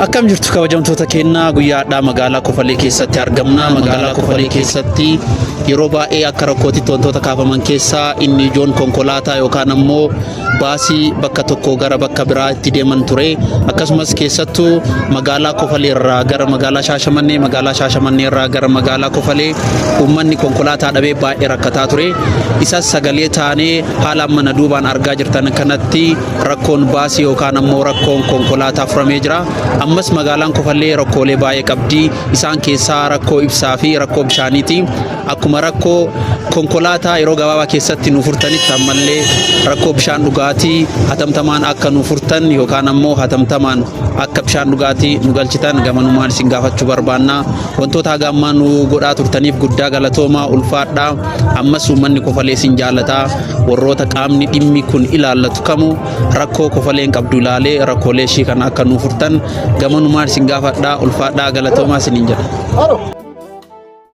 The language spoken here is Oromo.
Akkam jirtu kabajamtoota keenyaa guyyaadhaa magaalaa Kofalee keessatti argamna. Magaalaa Kofalee keessatti yeroo baay'ee akka rakkootitti wantoota kaafaman keessaa inni ijoon konkolaataa yookaan ammoo baasii bakka tokkoo gara bakka biraatti deeman ture. Akkasumas keessattuu magaalaa Kofalee irraa gara magaalaa Shaashamannee, magaalaa Shaashamannee irraa gara magaalaa Kofalee uummanni konkolaataa dhabee baay'ee rakkataa ture. Isas sagalee taanee haala mana duubaan argaa jirtan kanatti rakkoon baasii yookaan ammoo rakkoon konkolaataa furamee jira. Ammas magaalaan Kofalee rakkoolee baay'ee qabdi. Isaan keessaa rakkoo ibsaa fi rakkoo bishaaniiti. Akkuma rakkoo konkolaataa yeroo gabaabaa keessatti nu furtanitti ammallee rakkoo bishaan dhugaatii hatamtamaan akka nu furtan yookaan ammoo hatamtamaan akka bishaan dhugaatii nu galchitan gamanumaan isin gaafachuu barbaanna. Wantoota hagammaa nu godhaa turtaniif guddaa galatoomaa ulfaadhaa. Ammas uummanni Kofalee isin jaalataa. Warroota qaamni dhimmi kun ilaallatu kamu rakkoo Kofaleen qabdu ilaalee rakkoolee ishii kana akka nu furtan gamanumaan isin gaafadhaa ulfaadhaa galatoomaa isiniin jedha.